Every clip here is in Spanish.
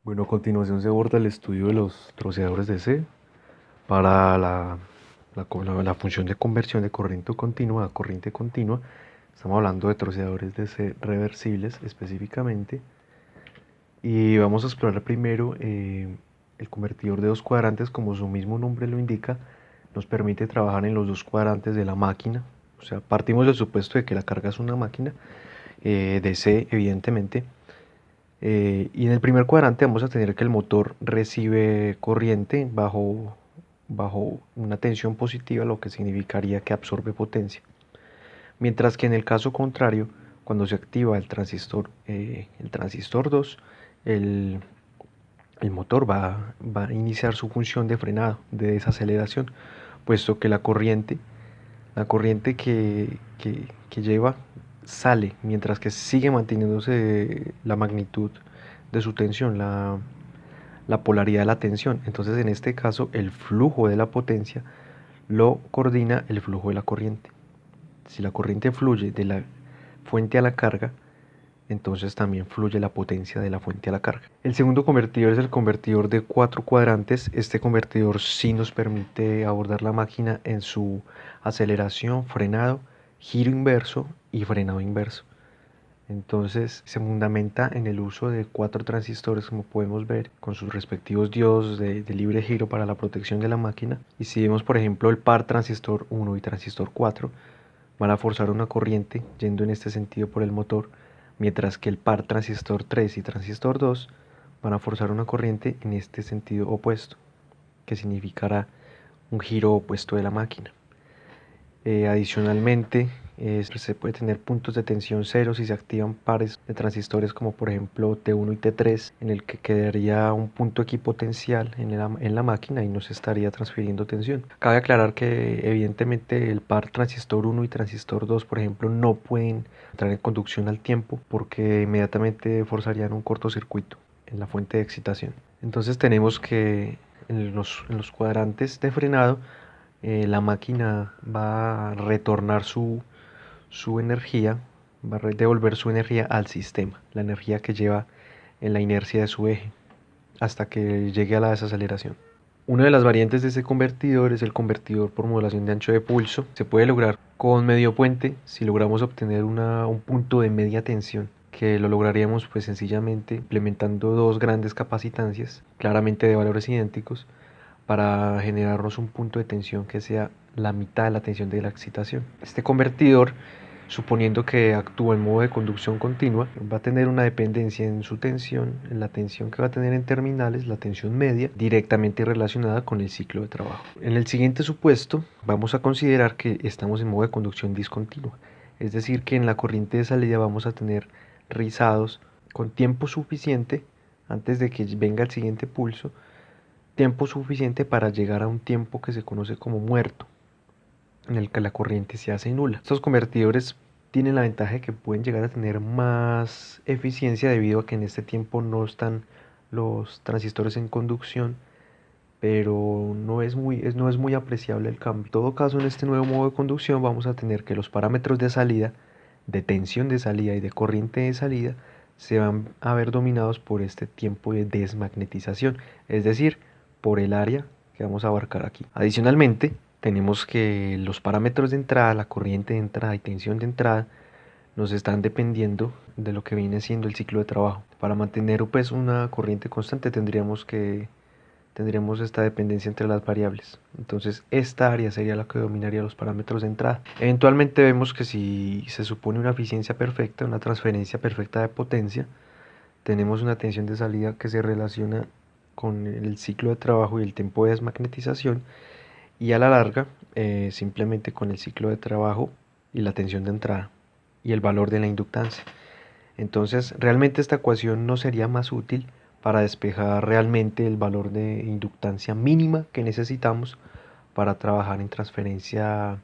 Bueno, a continuación se aborda el estudio de los troceadores de C para la función de conversión de corriente continua a corriente continua. Estamos hablando de troceadores de C reversibles específicamente. Y vamos a explorar primero el convertidor de dos cuadrantes, como su mismo nombre lo indica, nos permite trabajar en los dos cuadrantes de la máquina. O sea, partimos del supuesto de que la carga es una máquina de C, evidentemente. Y en el primer cuadrante vamos a tener que el motor recibe corriente bajo una tensión positiva, lo que significaría que absorbe potencia. Mientras que en el caso contrario, cuando se activa el transistor 2, el, el motor va a iniciar su función de frenado, de desaceleración, puesto que la corriente que lleva sale, mientras que sigue manteniéndose la magnitud de su tensión, la polaridad de la tensión. Entonces, en este caso, el flujo de la potencia lo coordina el flujo de la corriente. Si la corriente fluye de la fuente a la carga, entonces también fluye la potencia de la fuente a la carga. El segundo convertidor es el convertidor de cuatro cuadrantes. Este convertidor sí nos permite abordar la máquina en su aceleración, frenado, giro inverso y frenado inverso. Entonces se fundamenta en el uso de cuatro transistores, como podemos ver, con sus respectivos diodos de libre giro para la protección de la máquina. Y si vemos, por ejemplo, el par transistor 1 y transistor 4, van a forzar una corriente yendo en este sentido por el motor, mientras que el par transistor 3 y transistor 2 van a forzar una corriente en este sentido opuesto, que significará un giro opuesto de la máquina. Adicionalmente, se puede tener puntos de tensión cero si se activan pares de transistores como por ejemplo T1 y T3, en el que quedaría un punto equipotencial en la máquina y no se estaría transfiriendo tensión. Cabe aclarar que evidentemente el par transistor 1 y transistor 2, por ejemplo, no pueden entrar en conducción al tiempo porque inmediatamente forzarían un cortocircuito en la fuente de excitación. Entonces tenemos que en los cuadrantes de frenado, la máquina va a retornar su energía, va a devolver su energía al sistema, la energía que lleva en la inercia de su eje, hasta que llegue a la desaceleración. Una de las variantes de ese convertidor es el convertidor por modulación de ancho de pulso. Se puede lograr con medio puente si logramos obtener un punto de media tensión, que lo lograríamos pues sencillamente implementando dos grandes capacitancias, claramente de valores idénticos, para generarnos un punto de tensión que sea la mitad de la tensión de la excitación. Este convertidor, suponiendo que actúa en modo de conducción continua, va a tener una dependencia en su tensión, en la tensión que va a tener en terminales, la tensión media, directamente relacionada con el ciclo de trabajo. En el siguiente supuesto, vamos a considerar que estamos en modo de conducción discontinua, es decir, que en la corriente de salida vamos a tener rizados con tiempo suficiente antes de que venga el siguiente pulso, tiempo suficiente para llegar a un tiempo que se conoce como muerto, en el que la corriente se hace nula. Estos convertidores tienen la ventaja de que pueden llegar a tener más eficiencia debido a que en este tiempo no están los transistores en conducción, pero no es muy apreciable el cambio. En todo caso, en este nuevo modo de conducción vamos a tener que los parámetros de salida, de tensión de salida y de corriente de salida se van a ver dominados por este tiempo de desmagnetización, es decir, por el área que vamos a abarcar aquí. Adicionalmente, tenemos que los parámetros de entrada, la corriente de entrada y tensión de entrada, nos están dependiendo de lo que viene siendo el ciclo de trabajo. Para mantener pues una corriente constante tendríamos esta dependencia entre las variables. Entonces esta área sería la que dominaría los parámetros de entrada. Eventualmente vemos que si se supone una eficiencia perfecta, una transferencia perfecta de potencia, tenemos una tensión de salida que se relaciona con el ciclo de trabajo y el tiempo de desmagnetización, y a la larga simplemente con el ciclo de trabajo y la tensión de entrada y el valor de la inductancia. Entonces, realmente esta ecuación no sería más útil para despejar realmente el valor de inductancia mínima que necesitamos para trabajar en transferencia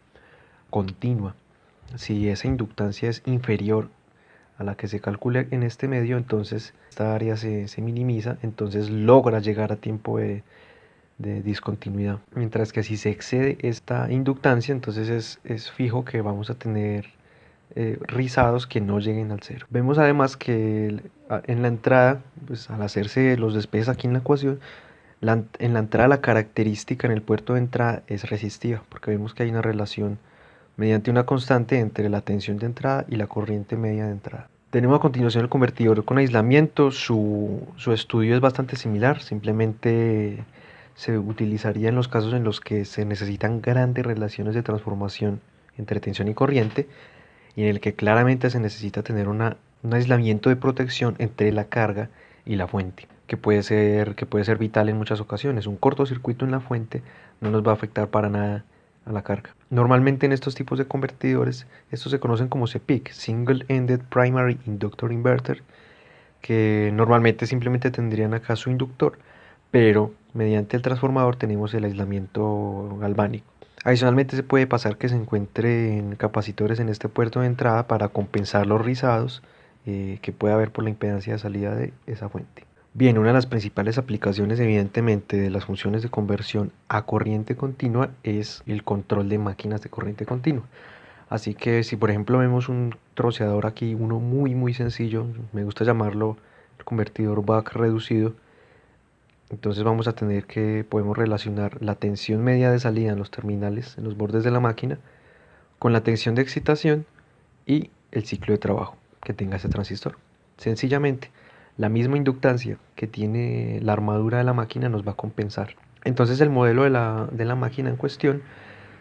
continua. Si esa inductancia es inferior a la que se calcula en este medio, entonces esta área se minimiza, entonces logra llegar a tiempo de discontinuidad. Mientras que si se excede esta inductancia, entonces es fijo que vamos a tener rizados que no lleguen al cero. Vemos además que en la entrada, pues al hacerse los despejes aquí en la ecuación, en la entrada la característica en el puerto de entrada es resistiva, porque vemos que hay una relación mediante una constante entre la tensión de entrada y la corriente media de entrada. Tenemos a continuación el convertidor con aislamiento. Su estudio es bastante similar, simplemente se utilizaría en los casos en los que se necesitan grandes relaciones de transformación entre tensión y corriente, y en el que claramente se necesita tener un aislamiento de protección entre la carga y la fuente, que puede ser vital en muchas ocasiones. Un cortocircuito en la fuente no nos va a afectar para nada a la carga. Normalmente en estos tipos de convertidores, estos se conocen como CPIC, Single Ended Primary Inductor Inverter, que normalmente simplemente tendrían acá su inductor, pero mediante el transformador tenemos el aislamiento galvánico. Adicionalmente se puede pasar que se encuentren capacitores en este puerto de entrada para compensar los rizados que puede haber por la impedancia de salida de esa fuente. Bien, una de las principales aplicaciones evidentemente de las funciones de conversión a corriente continua es el control de máquinas de corriente continua. Así que si por ejemplo vemos un troceador aquí, uno muy sencillo, me gusta llamarlo el convertidor Buck reducido, entonces vamos a tener que podemos relacionar la tensión media de salida en los terminales, en los bordes de la máquina, con la tensión de excitación y el ciclo de trabajo que tenga ese transistor. Sencillamente, la misma inductancia que tiene la armadura de la máquina nos va a compensar. Entonces el modelo de la máquina en cuestión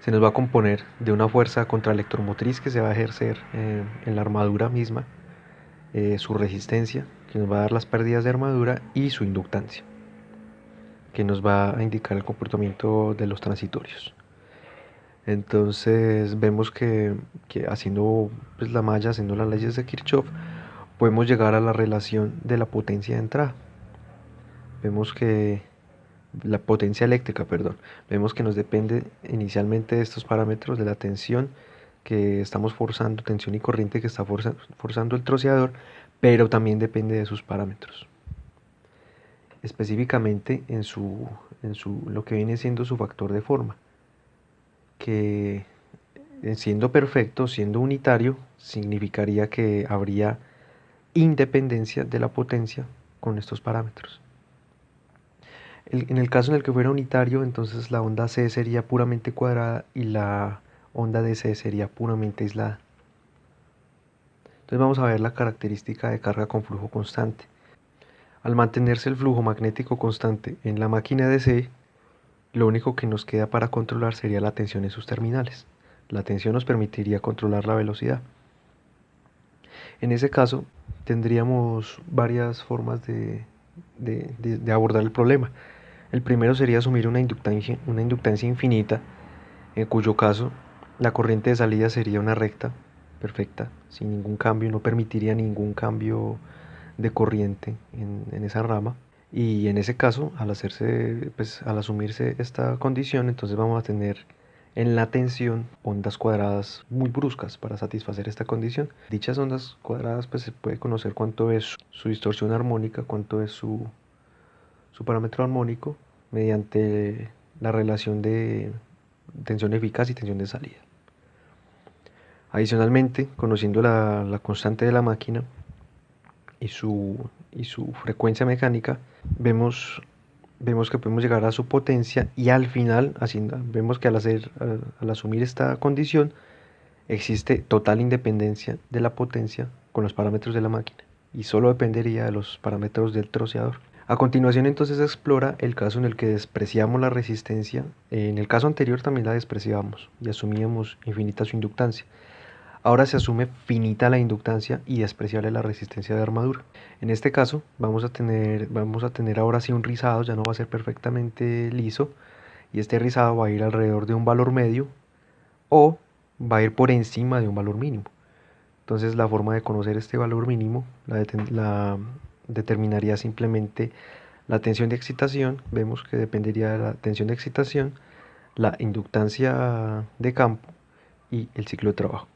se nos va a componer de una fuerza contraelectromotriz que se va a ejercer en la armadura misma, su resistencia, que nos va a dar las pérdidas de armadura, y su inductancia, que nos va a indicar el comportamiento de los transitorios. Entonces vemos que haciendo pues, la malla, haciendo las leyes de Kirchhoff, podemos llegar a la relación de la potencia de entrada. Vemos que la potencia eléctrica, perdón, vemos que nos depende inicialmente de estos parámetros de la tensión que estamos forzando, tensión y corriente que está forzando el troceador, pero también depende de sus parámetros. Específicamente lo que viene siendo su factor de forma, que siendo perfecto, siendo unitario, significaría que habría independencia de la potencia con estos parámetros. En el caso en el que fuera unitario, entonces la onda C sería puramente cuadrada y la onda DC sería puramente aislada. Entonces vamos a ver la característica de carga con flujo constante. Al mantenerse el flujo magnético constante en la máquina DC, lo único que nos queda para controlar sería la tensión en sus terminales. La tensión nos permitiría controlar la velocidad. En ese caso, tendríamos varias formas de abordar el problema. El primero sería asumir una inductancia infinita, en cuyo caso la corriente de salida sería una recta perfecta, sin ningún cambio, no permitiría ningún cambio de corriente en esa rama. Y en ese caso, al asumirse esta condición, entonces vamos a tener en la tensión ondas cuadradas muy bruscas para satisfacer esta condición. Dichas ondas cuadradas, pues se puede conocer cuánto es su distorsión armónica, cuánto es su parámetro armónico, mediante la relación de tensión eficaz y tensión de salida. Adicionalmente, conociendo la constante de la máquina y su frecuencia mecánica, vemos que podemos llegar a su potencia, y al final vemos que al asumir esta condición existe total independencia de la potencia con los parámetros de la máquina y solo dependería de los parámetros del troceador. A continuación entonces se explora el caso en el que despreciamos la resistencia. En el caso anterior también la despreciábamos y asumíamos infinita su inductancia. Ahora se asume finita la inductancia y despreciable la resistencia de armadura. En este caso vamos a tener ahora sí un rizado, ya no va a ser perfectamente liso, y este rizado va a ir alrededor de un valor medio o va a ir por encima de un valor mínimo. Entonces la forma de conocer este valor mínimo la determinaría simplemente la tensión de excitación. Vemos que dependería de la tensión de excitación, la inductancia de campo y el ciclo de trabajo.